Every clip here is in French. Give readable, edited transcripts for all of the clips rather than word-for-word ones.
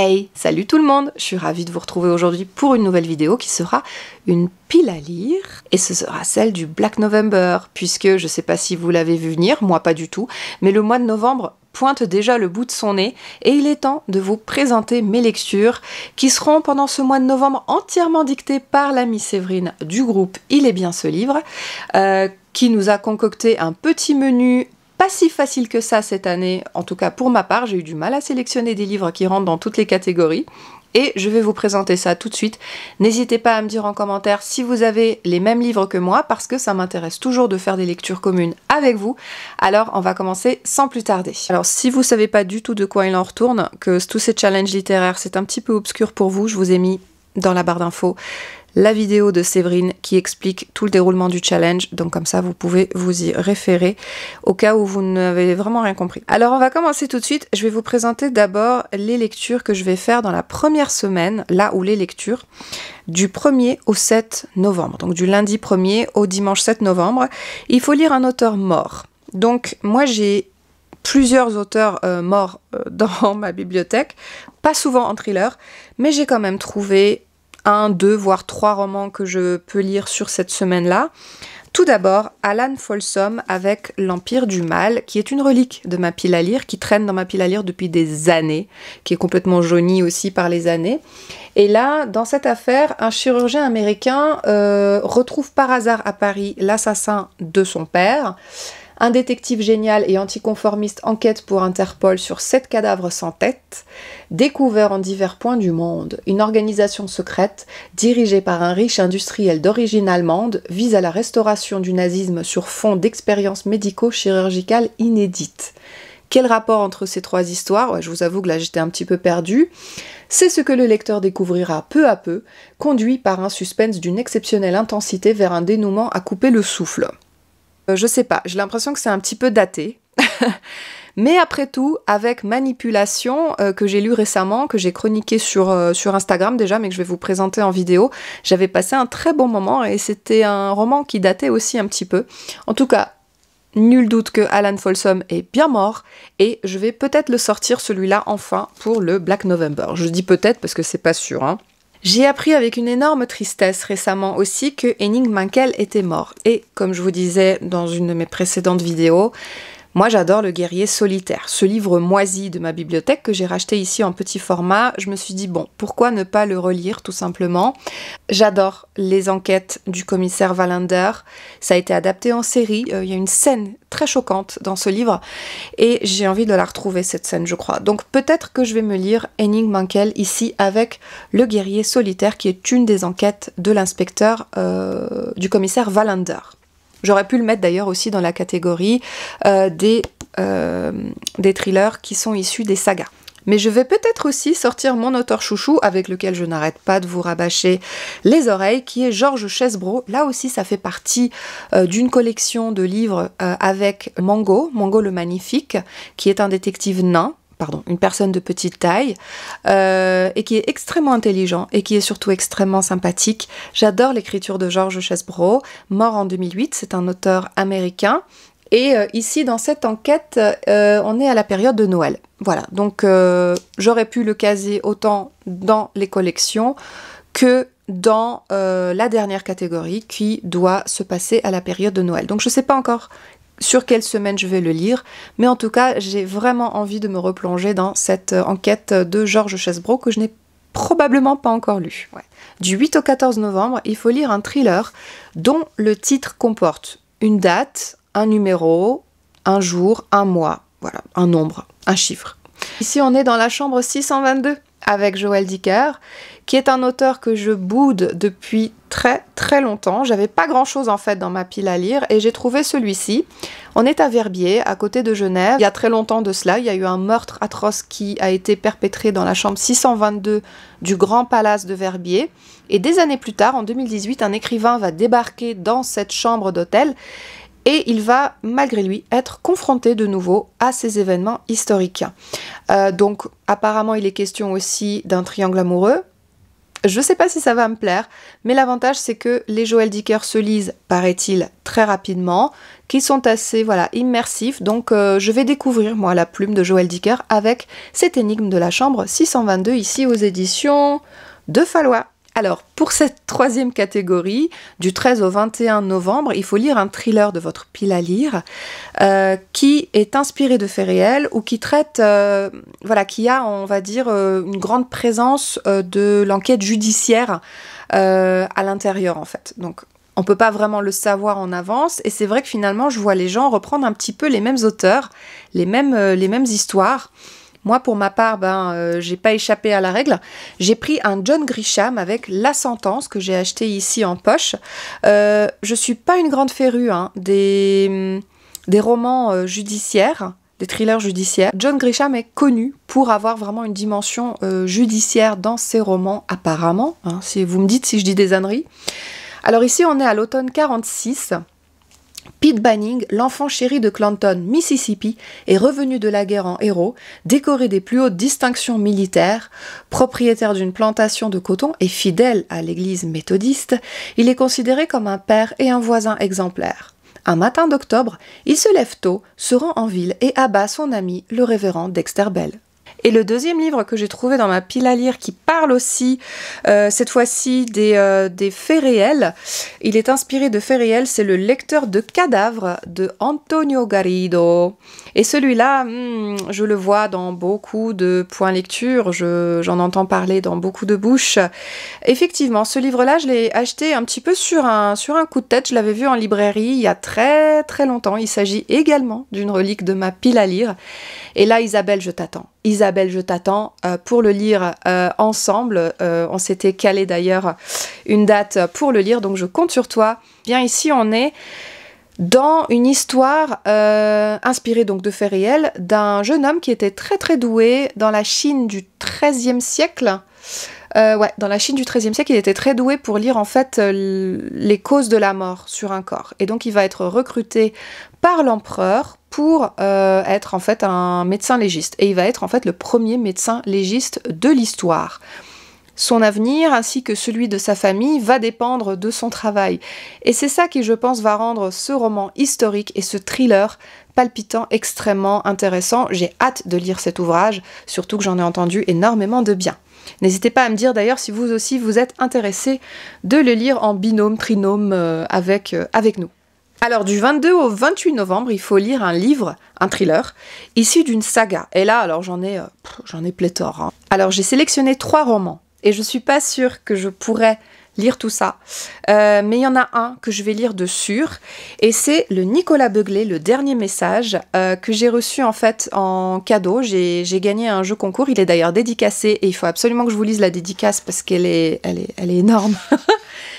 Hey, salut tout le monde! Je suis ravie de vous retrouver aujourd'hui pour une nouvelle vidéo qui sera une pile à lire. Et ce sera celle du Black November, puisque je sais pas si vous l'avez vu venir, moi pas du tout, mais le mois de novembre pointe déjà le bout de son nez et il est temps de vous présenter mes lectures qui seront pendant ce mois de novembre entièrement dictées par l'amie Séverine du groupe Il est bien ce livre, qui nous a concocté un petit menu pas si facile que ça cette année, en tout cas pour ma part, j'ai eu du mal à sélectionner des livres qui rentrent dans toutes les catégories. Et je vais vous présenter ça tout de suite. N'hésitez pas à me dire en commentaire si vous avez les mêmes livres que moi, parce que ça m'intéresse toujours de faire des lectures communes avec vous. Alors on va commencer sans plus tarder. Alors si vous savez pas du tout de quoi il en retourne, que tous ces challenges littéraires c'est un petit peu obscur pour vous, je vous ai mis dans la barre d'infos la vidéo de Séverine qui explique tout le déroulement du challenge, donc comme ça vous pouvez vous y référer au cas où vous n'avez vraiment rien compris. Alors on va commencer tout de suite, je vais vous présenter d'abord les lectures que je vais faire dans la première semaine, là où les lectures, du 1er au 7 novembre, donc du lundi 1er au dimanche 7 novembre. Il faut lire un auteur mort, donc moi j'ai plusieurs auteurs morts dans ma bibliothèque, pas souvent en thriller, mais j'ai quand même trouvé 1, 2, voire 3 romans que je peux lire sur cette semaine-là. Tout d'abord, Alan Folsom avec L'Empire du Mal, qui est une relique de ma pile à lire, qui traîne dans ma pile à lire depuis des années, qui est complètement jaunie aussi par les années. Et là, dans cette affaire, un chirurgien américain retrouve par hasard à Paris l'assassin de son père. Un détective génial et anticonformiste enquête pour Interpol sur 7 cadavres sans tête, découverts en divers points du monde. Une organisation secrète, dirigée par un riche industriel d'origine allemande, vise à la restauration du nazisme sur fond d'expériences médico-chirurgicales inédites. Quel rapport entre ces 3 histoires? Ouais, je vous avoue que là j'étais un petit peu perdue. C'est ce que le lecteur découvrira peu à peu, conduit par un suspense d'une exceptionnelle intensité vers un dénouement à couper le souffle. Je sais pas, j'ai l'impression que c'est un petit peu daté. Mais après tout, avec Manipulation, que j'ai lu récemment, que j'ai chroniqué sur Instagram déjà, mais que je vais vous présenter en vidéo, j'avais passé un très bon moment et c'était un roman qui datait aussi un petit peu. En tout cas, nul doute que Alan Folsom est bien mort et je vais peut-être le sortir celui-là enfin pour le Black November. Je dis peut-être parce que c'est pas sûr, hein. J'ai appris avec une énorme tristesse récemment aussi que Henning Mankell était mort. Et comme je vous disais dans une de mes précédentes vidéos, moi j'adore Le Guerrier solitaire, ce livre moisi de ma bibliothèque que j'ai racheté ici en petit format. Je me suis dit bon, pourquoi ne pas le relire tout simplement. J'adore les enquêtes du commissaire Wallander, ça a été adapté en série, il y a une scène très choquante dans ce livre et j'ai envie de la retrouver cette scène je crois. Donc peut-être que je vais me lire Henning Mankell ici avec Le Guerrier solitaire qui est une des enquêtes de l'inspecteur du commissaire Wallander. J'aurais pu le mettre d'ailleurs aussi dans la catégorie des thrillers qui sont issus des sagas. Mais je vais peut-être aussi sortir mon auteur chouchou, avec lequel je n'arrête pas de vous rabâcher les oreilles, qui est Georges Chesbrough. Là aussi, ça fait partie d'une collection de livres avec Mongo le Magnifique, qui est un détective nain, pardon, une personne de petite taille, et qui est extrêmement intelligent, et qui est surtout extrêmement sympathique. J'adore l'écriture de Georges Chesbrough, mort en 2008, c'est un auteur américain. Et ici, dans cette enquête, on est à la période de Noël. Voilà, donc j'aurais pu le caser autant dans les collections que dans la dernière catégorie qui doit se passer à la période de Noël. Donc je ne sais pas encore sur quelle semaine je vais le lire, mais en tout cas, j'ai vraiment envie de me replonger dans cette enquête de Georges Chesbrough que je n'ai probablement pas encore lu. Ouais. Du 8 au 14 novembre, il faut lire un thriller dont le titre comporte une date, un numéro, un jour, un mois, voilà, un nombre, un chiffre. Ici, on est dans la chambre 622 avec Joël Dicker, qui est un auteur que je boude depuis très très longtemps. J'avais pas grand chose en fait dans ma pile à lire et j'ai trouvé celui-ci. On est à Verbier, à côté de Genève. Il y a très longtemps de cela, il y a eu un meurtre atroce qui a été perpétré dans la chambre 622 du Grand Palace de Verbier. Et des années plus tard, en 2018, un écrivain va débarquer dans cette chambre d'hôtel et il va, malgré lui, être confronté de nouveau à ces événements historiques. Donc, apparemment, il est question aussi d'un triangle amoureux, Je sais pas si ça va me plaire, mais l'avantage c'est que les Joël Dicker se lisent, paraît-il, très rapidement, qui sont assez voilà, immersifs, donc je vais découvrir moi la plume de Joël Dicker avec cette énigme de la chambre 622 ici aux éditions de Fallois. Alors, pour cette troisième catégorie, du 13 au 21 novembre, il faut lire un thriller de votre pile à lire qui est inspiré de faits réels ou qui traite, voilà, qui a, on va dire, une grande présence de l'enquête judiciaire à l'intérieur, en fait. Donc, on peut pas vraiment le savoir en avance, et c'est vrai que finalement, je vois les gens reprendre un petit peu les mêmes auteurs, les mêmes histoires. Moi, pour ma part, j'ai pas échappé à la règle. J'ai pris un John Grisham avec La Sentence que j'ai acheté ici en poche. Je suis pas une grande férue des romans judiciaires, des thrillers judiciaires. John Grisham est connu pour avoir vraiment une dimension judiciaire dans ses romans, apparemment. Hein, si vous me dites si je dis des âneries. Alors ici, on est à l'automne 46. Pete Banning, l'enfant chéri de Clanton, Mississippi, est revenu de la guerre en héros, décoré des plus hautes distinctions militaires, propriétaire d'une plantation de coton et fidèle à l'église méthodiste, il est considéré comme un père et un voisin exemplaire. Un matin d'octobre, il se lève tôt, se rend en ville et abat son ami, le révérend Dexter Bell. Et le deuxième livre que j'ai trouvé dans ma pile à lire qui parle aussi, cette fois-ci, des faits réels, il est inspiré de faits réels, c'est Le lecteur de cadavres de Antonio Garrido. Et celui-là, je le vois dans beaucoup de points lecture, j'en entends parler dans beaucoup de bouches. Effectivement, ce livre-là, je l'ai acheté un petit peu sur un coup de tête, je l'avais vu en librairie il y a très très longtemps. Il s'agit également d'une relique de ma pile à lire. Et là, Isabelle, je t'attends. Isabelle, je t'attends pour le lire ensemble. On s'était calé d'ailleurs une date pour le lire, donc je compte sur toi. Bien, ici, on est dans une histoire inspirée donc de faits réels d'un jeune homme qui était très très doué dans la Chine du XIIIe siècle. Dans la Chine du XIIIe siècle, il était très doué pour lire en fait les causes de la mort sur un corps. Et donc il va être recruté par l'empereur pour être en fait un médecin légiste. Et il va être en fait le premier médecin légiste de l'histoire. Son avenir ainsi que celui de sa famille va dépendre de son travail. Et c'est ça qui, je pense, va rendre ce roman historique et ce thriller palpitant extrêmement intéressant. J'ai hâte de lire cet ouvrage, surtout que j'en ai entendu énormément de bien. N'hésitez pas à me dire d'ailleurs si vous aussi vous êtes intéressé de le lire en binôme, trinôme avec nous. Alors du 22 au 28 novembre, il faut lire un livre, un thriller, issu d'une saga. Et là, alors j'en ai pléthore. Hein. Alors j'ai sélectionné 3 romans. Et je suis pas sûre que je pourrais lire tout ça. Mais il y en a un que je vais lire de sûr. Et c'est le Nicolas Beuglet, Le Dernier Message, que j'ai reçu en fait en cadeau. J'ai gagné un jeu concours. Il est d'ailleurs dédicacé. Et il faut absolument que je vous lise la dédicace parce qu'elle est énorme.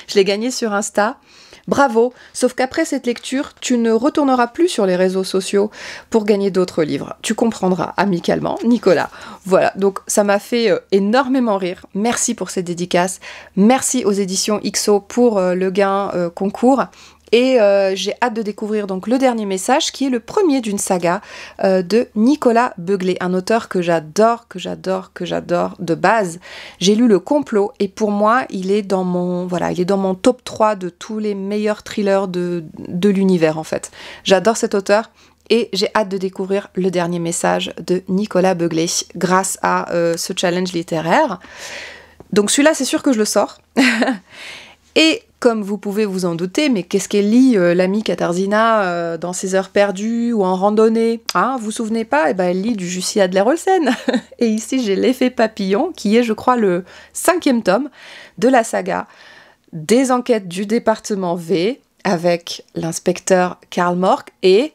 Je l'ai gagné sur Insta. Bravo, sauf qu'après cette lecture, tu ne retourneras plus sur les réseaux sociaux pour gagner d'autres livres. Tu comprendras amicalement, Nicolas. Voilà, donc ça m'a fait énormément rire. Merci pour cette dédicace. Merci aux éditions XO pour le gain concours. Et j'ai hâte de découvrir donc Le Dernier Message, qui est le premier d'une saga de Nicolas Beuglet, un auteur que j'adore de base. J'ai lu Le Complot et pour moi, il est dans mon top 3 de tous les meilleurs thrillers de l'univers en fait. J'adore cet auteur. Et j'ai hâte de découvrir Le Dernier Message de Nicolas Beuglet grâce à ce challenge littéraire. Donc celui-là, c'est sûr que je le sors. Et comme vous pouvez vous en douter, mais qu'est-ce qu'elle lit, l'amie Katarzyna, dans ses heures perdues ou en randonnée? Hein, vous vous souvenez pas? Eh ben, elle lit du Jussi Adler-Olsen. Et ici, j'ai L'Effet Papillon, qui est, je crois, le 5e tome de la saga des enquêtes du département V, avec l'inspecteur Karl Mork et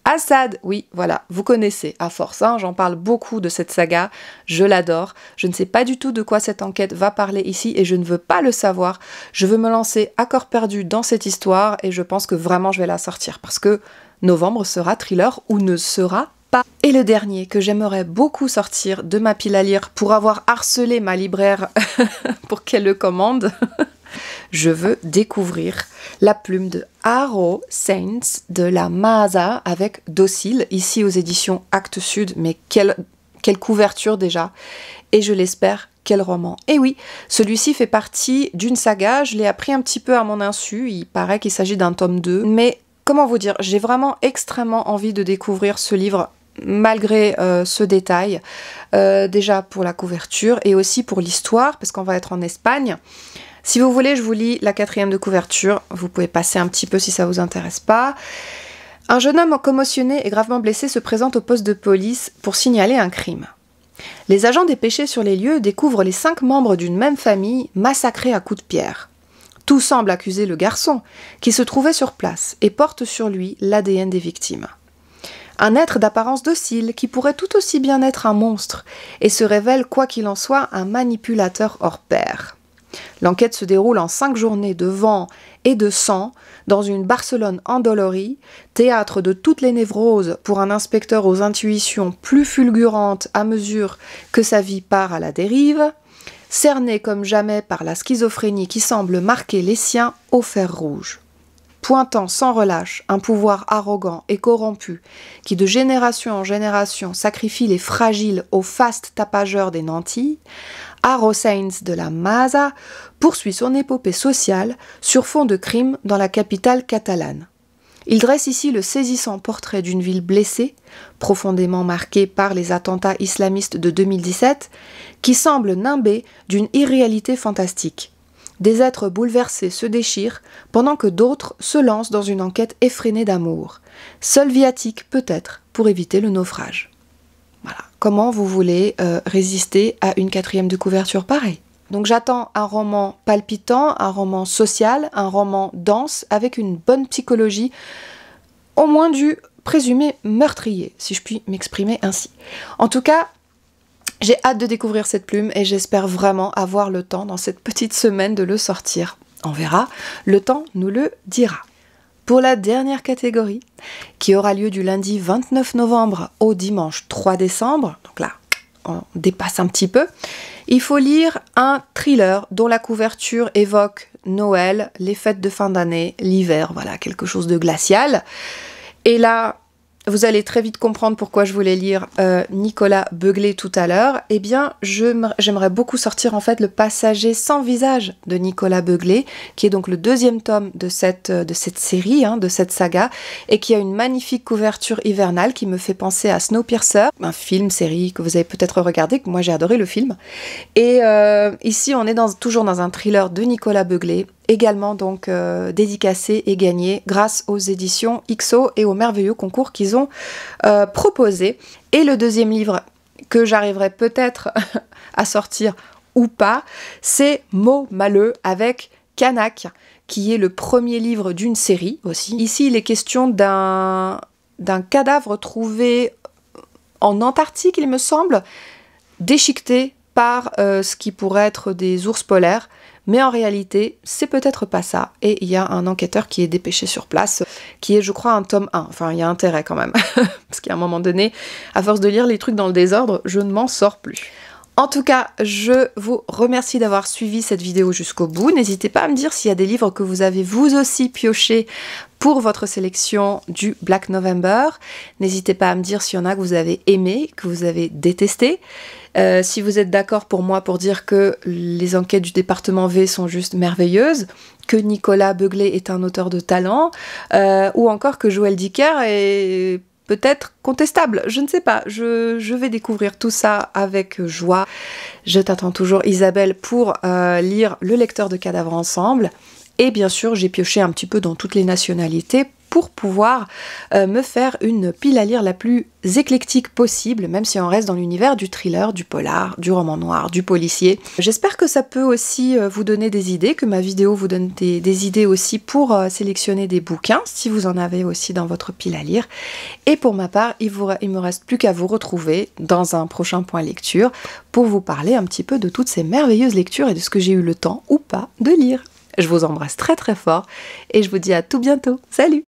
Assad, oui, voilà, vous connaissez, à force, hein, j'en parle beaucoup de cette saga, je l'adore, je ne sais pas du tout de quoi cette enquête va parler ici et je ne veux pas le savoir, je veux me lancer à corps perdu dans cette histoire et je pense que vraiment je vais la sortir parce que novembre sera thriller ou ne sera pas. Et le dernier que j'aimerais beaucoup sortir de ma pile à lire pour avoir harcelé ma libraire pour qu'elle le commande, je veux découvrir La plume de Haro Saints de la Maza avec Docile, ici aux éditions Actes Sud, mais quelle couverture déjà, et je l'espère quel roman? Eh oui, celui-ci fait partie d'une saga, je l'ai appris un petit peu à mon insu, il paraît qu'il s'agit d'un tome 2, mais comment vous dire, j'ai vraiment extrêmement envie de découvrir ce livre malgré ce détail, déjà pour la couverture et aussi pour l'histoire, parce qu'on va être en Espagne. Si vous voulez, je vous lis la 4e de couverture, vous pouvez passer un petit peu si ça vous intéresse pas. Un jeune homme commotionné et gravement blessé se présente au poste de police pour signaler un crime. Les agents dépêchés sur les lieux découvrent les 5 membres d'une même famille massacrés à coups de pierre. Tout semble accuser le garçon, qui se trouvait sur place et porte sur lui l'ADN des victimes. Un être d'apparence docile qui pourrait tout aussi bien être un monstre et se révèle quoi qu'il en soit un manipulateur hors pair. L'enquête se déroule en 5 journées de vent et de sang dans une Barcelone endolorie, théâtre de toutes les névroses pour un inspecteur aux intuitions plus fulgurantes à mesure que sa vie part à la dérive, cerné comme jamais par la schizophrénie qui semble marquer les siens au fer rouge. Pointant sans relâche un pouvoir arrogant et corrompu qui de génération en génération sacrifie les fragiles aux fastes tapageurs des nantis, Haro Sainz de la Maza poursuit son épopée sociale sur fond de crimes dans la capitale catalane. Il dresse ici le saisissant portrait d'une ville blessée, profondément marquée par les attentats islamistes de 2017, qui semble nimbée d'une irréalité fantastique. Des êtres bouleversés se déchirent, pendant que d'autres se lancent dans une enquête effrénée d'amour. Seul viatique, peut-être, pour éviter le naufrage. Voilà. Comment vous voulez résister à une 4e de couverture pareille? Donc j'attends un roman palpitant, un roman social, un roman dense, avec une bonne psychologie, au moins du présumé meurtrier, si je puis m'exprimer ainsi. En tout cas, j'ai hâte de découvrir cette plume et j'espère vraiment avoir le temps dans cette petite semaine de le sortir. On verra, le temps nous le dira. Pour la dernière catégorie, qui aura lieu du lundi 29 novembre au dimanche 3 décembre, donc là, on dépasse un petit peu, il faut lire un thriller dont la couverture évoque Noël, les fêtes de fin d'année, l'hiver, voilà, quelque chose de glacial. Et là, vous allez très vite comprendre pourquoi je voulais lire Nicolas Beuglet tout à l'heure. Eh bien, j'aimerais beaucoup sortir en fait Le Passager sans visage de Nicolas Beuglet, qui est donc le 2e tome de cette série, de cette saga, et qui a une magnifique couverture hivernale qui me fait penser à Snowpiercer, un film, série que vous avez peut-être regardé, que moi j'ai adoré le film. Et ici, on est toujours dans un thriller de Nicolas Beuglet, également donc dédicacé et gagné grâce aux éditions XO et au merveilleux concours qu'ils ont proposé. Et le 2e livre que j'arriverai peut-être à sortir ou pas, c'est Mots Maleux avec Kanak, qui est le 1er livre d'une série aussi. Ici, il est question d'un cadavre trouvé en Antarctique, il me semble, déchiqueté par ce qui pourrait être des ours polaires. Mais en réalité, c'est peut-être pas ça. Et il y a un enquêteur qui est dépêché sur place, qui est, je crois, un tome 1. Enfin, il y a intérêt quand même. Parce qu'à un moment donné, à force de lire les trucs dans le désordre, je ne m'en sors plus. En tout cas, je vous remercie d'avoir suivi cette vidéo jusqu'au bout. N'hésitez pas à me dire s'il y a des livres que vous avez vous aussi piochés pour votre sélection du Black November. N'hésitez pas à me dire s'il y en a que vous avez aimé, que vous avez détesté. Si vous êtes d'accord pour moi pour dire que les enquêtes du département V sont juste merveilleuses, que Nicolas Beuglet est un auteur de talent, ou encore que Joël Dicker est peut-être contestable, je ne sais pas, je vais découvrir tout ça avec joie. Je t'attends toujours Isabelle pour lire Le lecteur de cadavres ensemble, et bien sûr j'ai pioché un petit peu dans toutes les nationalités pour pouvoir me faire une pile à lire la plus éclectique possible, même si on reste dans l'univers du thriller, du polar, du roman noir, du policier. J'espère que ça peut aussi vous donner des idées, que ma vidéo vous donne des idées aussi pour sélectionner des bouquins, si vous en avez aussi dans votre pile à lire. Et pour ma part, il me reste plus qu'à vous retrouver dans un prochain point lecture pour vous parler un petit peu de toutes ces merveilleuses lectures et de ce que j'ai eu le temps ou pas de lire. Je vous embrasse très très fort et je vous dis à tout bientôt. Salut!